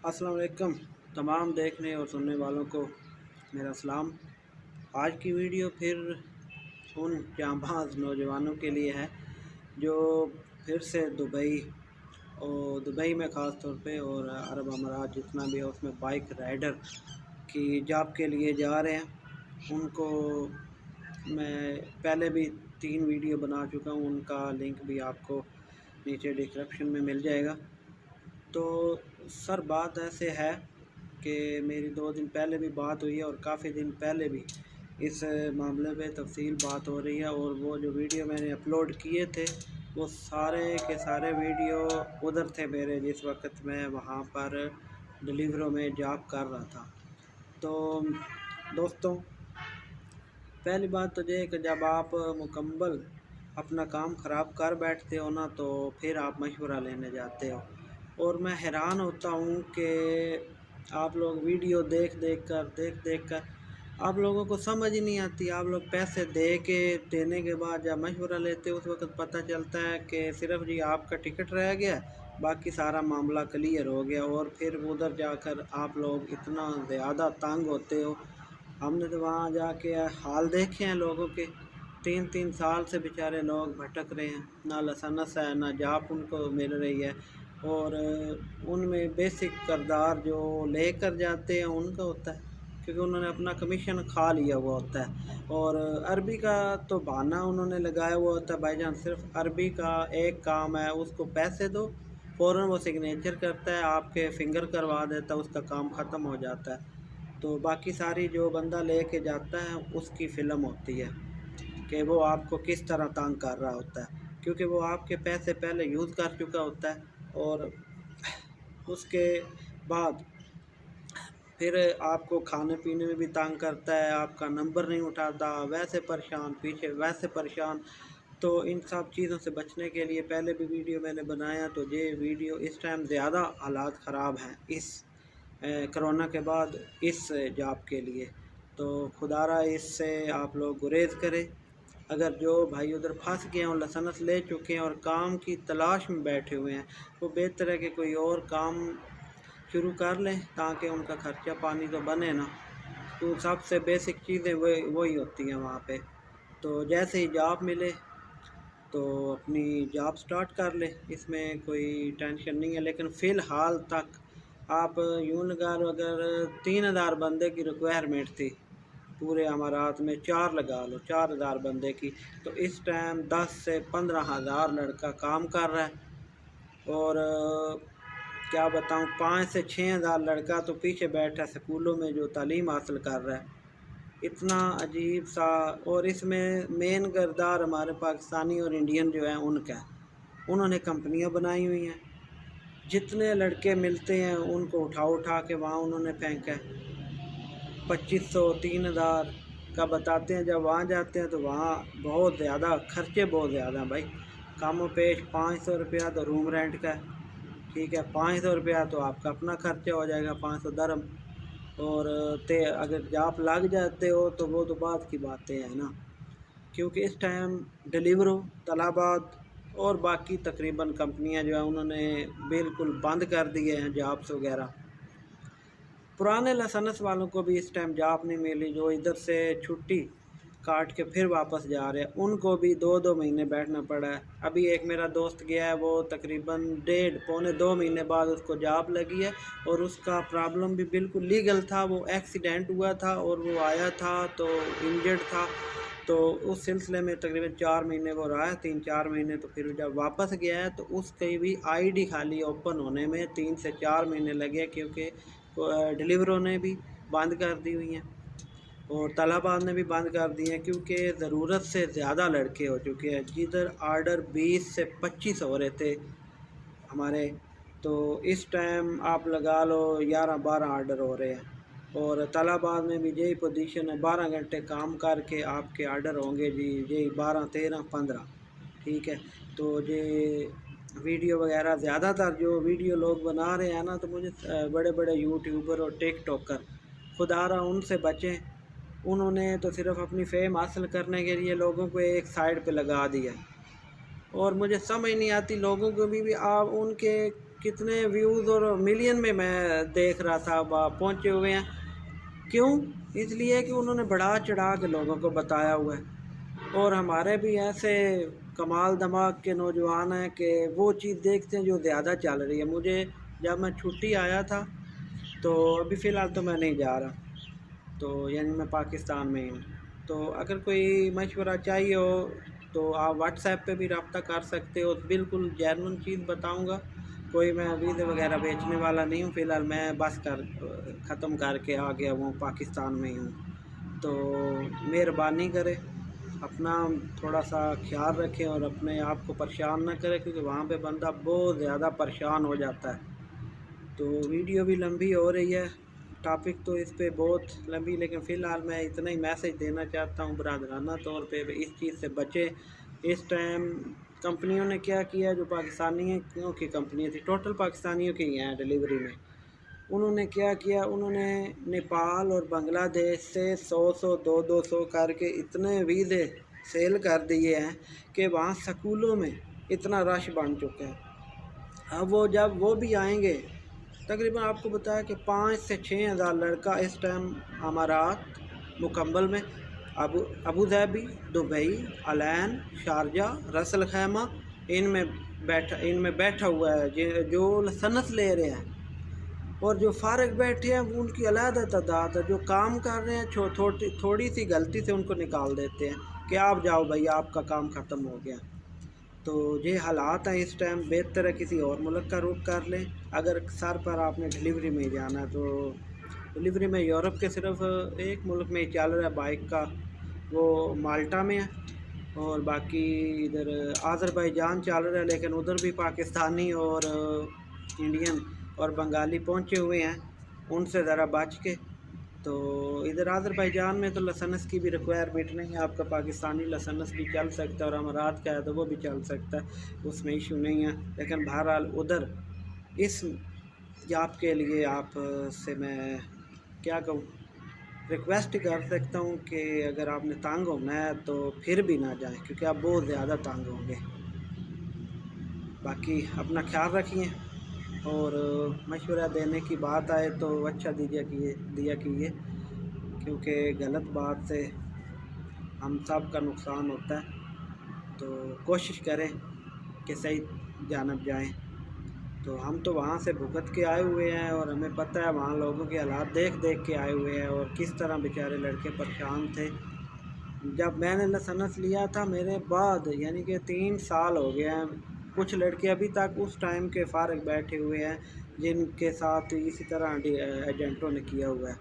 अस्सलाम वालेकुम तमाम देखने और सुनने वालों को मेरा सलाम। आज की वीडियो फिर उन जांबाज नौजवानों के लिए है जो फिर से दुबई और दुबई में ख़ास तौर पे और अरब अमारात जितना भी है उसमें बाइक राइडर की जॉब के लिए जा रहे हैं। उनको मैं पहले भी 3 वीडियो बना चुका हूँ, उनका लिंक भी आपको नीचे डिस्क्रिप्शन में मिल जाएगा। तो सर बात ऐसे है कि मेरी 2 दिन पहले भी बात हुई है और काफ़ी दिन पहले भी इस मामले पे तफसील बात हो रही है, और वो जो वीडियो मैंने अपलोड किए थे वो सारे के सारे वीडियो उधर थे मेरे जिस वक्त मैं वहाँ पर डिलीवरों में जॉब कर रहा था। तो दोस्तों, पहली बात तो ये कि जब आप मुकम्मल अपना काम ख़राब कर बैठते हो ना, तो फिर आप मशवरा लेने जाते हो। और मैं हैरान होता हूँ कि आप लोग वीडियो देख देख कर आप लोगों को समझ ही नहीं आती। आप लोग पैसे देने के बाद जब मशवरा लेते हो उस वक्त पता चलता है कि सिर्फ जी आपका टिकट रह गया, बाकी सारा मामला क्लियर हो गया, और फिर उधर जाकर आप लोग इतना ज़्यादा तंग होते हो। हमने तो वहाँ जाके हाल देखे हैं लोगों के, 3-3 साल से बेचारे लोग भटक रहे हैं, ना लसनस है ना जॉब उनको मिल रही है, और उनमें बेसिक किरदार जो लेकर जाते हैं उनका होता है, क्योंकि उन्होंने अपना कमीशन खा लिया हुआ होता है। और अरबी का तो बहाना उन्होंने लगाया हुआ होता है भाईजान, सिर्फ अरबी का एक काम है, उसको पैसे दो, फ़ौरन वो सिग्नेचर करता है, आपके फिंगर करवा देता है, उसका काम ख़त्म हो जाता है। तो बाकी सारी जो बंदा लेके जाता है उसकी फ़िल्म होती है कि वो आपको किस तरह तंग कर रहा होता है, क्योंकि वो आपके पैसे पहले यूज़ कर चुका होता है, और उसके बाद फिर आपको खाने पीने में भी तंग करता है, आपका नंबर नहीं उठाता, वैसे परेशान, पीछे वैसे परेशान। तो इन सब चीज़ों से बचने के लिए पहले भी वीडियो मैंने बनाया, तो ये वीडियो इस टाइम ज़्यादा हालात ख़राब हैं इस कोरोना के बाद इस जॉब के लिए। तो खुदारा इससे आप लोग गुरेज करें। अगर जो भाई उधर फंस गए हैं और लाइसेंस ले चुके हैं और काम की तलाश में बैठे हुए हैं, वो बेहतर है कि कोई और काम शुरू कर लें ताकि उनका खर्चा पानी तो बने ना। तो सबसे बेसिक चीज़ें वही होती हैं वहाँ पे। तो जैसे ही जॉब मिले तो अपनी जॉब स्टार्ट कर ले, इसमें कोई टेंशन नहीं है। लेकिन फ़िलहाल तक आप यूँ लगा लो, अगर 3000 बंदे की रिक्वायरमेंट थी पूरे अमारात में, 4 लगा लो 4000 बंदे की, तो इस टाइम 10 से 15,000 लड़का काम कर रहा है। और क्या बताऊं, 5 से 6,000 लड़का तो पीछे बैठा है स्कूलों में जो तालीम हासिल कर रहा है। इतना अजीब सा, और इसमें मेन किरदार हमारे पाकिस्तानी और इंडियन जो हैं उनका है। उन्होंने कंपनियां बनाई हुई हैं, जितने लड़के मिलते हैं उनको उठा के वहाँ उन्होंने फेंका है। 2500 3000 का बताते हैं, जब वहाँ जाते हैं तो वहाँ बहुत ज़्यादा खर्चे, बहुत ज़्यादा हैं भाई। कम पेश 500 रुपया तो रूम रेंट का है, ठीक है, 500 रुपया तो आपका अपना खर्चा हो जाएगा, 500 दरम। और अगर जॉब लग जाते हो तो वो तो बात की बातें हैं ना, क्योंकि इस टाइम डिलीवरो, तलाबात और बाकी तकरीबन कंपनियां जो है उन्होंने बिल्कुल बंद कर दिए हैं जॉब्स वगैरह। पुराने लाइसेंस वालों को भी इस टाइम जॉब नहीं मिली, जो इधर से छुट्टी काट के फिर वापस जा रहे हैं, उनको भी 2-2 महीने बैठना पड़ा है। अभी एक मेरा दोस्त गया है, वो तकरीबन 1.5-2 महीने बाद उसको जॉब लगी है, और उसका प्रॉब्लम भी बिल्कुल लीगल था। वो एक्सीडेंट हुआ था और वो आया था तो इंजर्ड था, तो उस सिलसिले में तकरीबन 4 महीने वो रहा है, 3-4 महीने। तो फिर जब वापस गया है तो उसकी भी आईडी खाली ओपन होने में 3 से 4 महीने लगे, क्योंकि डिलीवरों ने भी बंद कर दी हुई हैं और तलाबात ने भी बंद कर दी हैं, क्योंकि ज़रूरत से ज़्यादा लड़के हो चुके हैं। जिधर आर्डर 20 से 25 हो रहे थे हमारे, तो इस टाइम आप लगा लो 11-12 आर्डर हो रहे हैं। और तलाबात में भी यही पोजीशन है, 12 घंटे काम करके आपके आर्डर होंगे जी यही 12-13-15, ठीक है। तो ये वीडियो वगैरह ज़्यादातर जो वीडियो लोग बना रहे हैं ना, तो मुझे बड़े बड़े यूट्यूबर और टिकटॉकर, खुदारा उनसे बचें। उन्होंने तो सिर्फ अपनी फेम हासिल करने के लिए लोगों को एक साइड पे लगा दिया, और मुझे समझ नहीं आती लोगों को भी आप उनके कितने व्यूज़ और मिलियन में मैं देख रहा था पहुँचे हुए हैं। क्यों? इसलिए कि उन्होंने बढ़ा चढ़ा के लोगों को बताया हुआ है। और हमारे भी ऐसे कमाल दिमाग के नौजवान हैं कि वो चीज़ देखते हैं जो ज़्यादा चल रही है। मुझे जब मैं छुट्टी आया था तो अभी फ़िलहाल तो मैं नहीं जा रहा, तो यानी मैं पाकिस्तान में ही हूँ। तो अगर कोई मशवरा चाहिए हो तो आप व्हाट्सएप पे भी रब्ता कर सकते हो। बिल्कुल जेन्युइन चीज़ बताऊँगा, कोई मैं वीज़े वगैरह बेचने वाला नहीं हूँ। फ़िलहाल मैं बस ख़त्म करके आ गया हूँ, पाकिस्तान में ही हूँ। तो मेहरबानी करें, अपना थोड़ा सा ख्याल रखें और अपने आप को परेशान ना करें, क्योंकि वहाँ पे बंदा बहुत ज़्यादा परेशान हो जाता है। तो वीडियो भी लंबी हो रही है, टॉपिक तो इस पे बहुत लंबी, लेकिन फ़िलहाल मैं इतना ही मैसेज देना चाहता हूँ बरादराना तौर पे, इस चीज़ से बचें। इस टाइम कंपनियों ने क्या किया, जो पाकिस्तानियों की कंपनी थी, टोटल पाकिस्तानियों की हैं डिलीवरी में, उन्होंने क्या किया, उन्होंने नेपाल और बांग्लादेश से 100 200 करके इतने वीज़े सेल कर दिए हैं कि वहाँ स्कूलों में इतना रश बन चुका है। अब जब वो भी आएंगे, तकरीबन आपको बताया कि 5 से 6 हज़ार लड़का इस टाइम अमारात मुकम्मल में अबू धाबी, दुबई, अलैन, शारजा, रसल खैमा, इनमें बैठा हुआ है जो लाइसेंस ले रहे हैं। और जो फारग बैठे हैं वो उनकी अलग तादाद है। जो काम कर रहे हैं थोड़ी सी गलती से उनको निकाल देते हैं कि आप जाओ भाई, आपका काम ख़त्म हो गया। तो ये हालात हैं इस टाइम। बेहतर है किसी और मुल्क का रुख कर लें। अगर सर पर आपने डिलीवरी में जाना है तो डिलीवरी में यूरोप के सिर्फ एक मुल्क में चल रहा है बाइक का, वो माल्टा में है। और बाकी इधर आज़रबाईजान चल रहा है, लेकिन उधर भी पाकिस्तानी और इंडियन और बंगाली पहुंचे हुए हैं, उनसे ज़रा बच के। तो इधर आज़रबाईजान में तो लाइसेंस की भी रिक्वायरमेंट नहीं है, आपका पाकिस्तानी लाइसेंस भी चल सकता है, और अमारात का है तो वो भी चल सकता है, उसमें इशू नहीं है। लेकिन बहरहाल उधर इस आपके लिए आप से मैं क्या कहूँ, रिक्वेस्ट कर सकता हूँ कि अगर आपने तंग होना है तो फिर भी ना जाएं, क्योंकि आप बहुत ज़्यादा तंग होंगे। बाकी अपना ख्याल रखिए, और मशवरा देने की बात आए तो अच्छा दिया कीजिए, क्योंकि गलत बात से हम सब का नुकसान होता है। तो कोशिश करें कि सही जानब जाएं। तो हम तो वहाँ से भुगत के आए हुए हैं, और हमें पता है वहाँ लोगों के हालात देख के आए हुए हैं, और किस तरह बेचारे लड़के परेशान थे। जब मैंने लाइसेंस लिया था मेरे बाद यानी कि 3 साल हो गए हैं, कुछ लड़के अभी तक उस टाइम के फारग बैठे हुए हैं जिनके साथ इसी तरह एजेंटों ने किया हुआ है।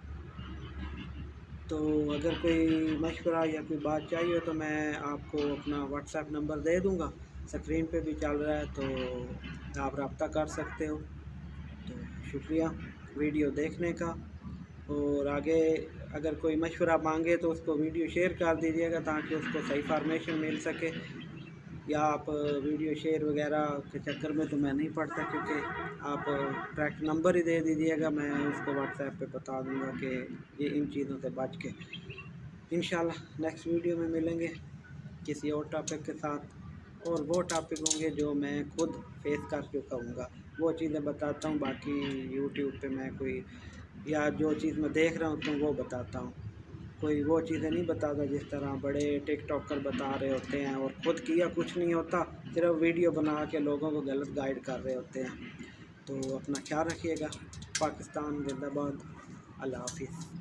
तो अगर कोई मशवरा या कोई बात चाहिए तो मैं आपको अपना व्हाट्सएप नंबर दे दूँगा, स्क्रीन पे भी चल रहा है, तो आप रब्ता कर सकते हो। तो शुक्रिया वीडियो देखने का, और आगे अगर कोई मशवरा मांगे तो उसको वीडियो शेयर कर दीजिएगा ताकि उसको सही फॉर्मेशन मिल सके। या आप वीडियो शेयर वगैरह के चक्कर में तो मैं नहीं पढ़ता, क्योंकि आप ट्रैक नंबर ही दे दीजिएगा, मैं उसको व्हाट्सएप पे बता दूंगा कि ये इन चीज़ों से बच के। इंशाल्लाह नेक्स्ट वीडियो में मिलेंगे किसी और टॉपिक के साथ, और वो टॉपिक होंगे जो मैं खुद फेस कर चुका हूँगा, वो चीज़ें बताता हूँ। बाकी यूट्यूब पे मैं कोई या जो चीज़ मैं देख रहा हूँ तो वो बताता हूँ, कोई वो चीज़ें नहीं बताता जिस तरह बड़े टिकटॉकर बता रहे होते हैं, और ख़ुद किया कुछ नहीं होता, सिर्फ वीडियो बना के लोगों को गलत गाइड कर रहे होते हैं। तो अपना ख्याल रखिएगा। पाकिस्तान जिंदाबाद। अल्लाह हाफिज़।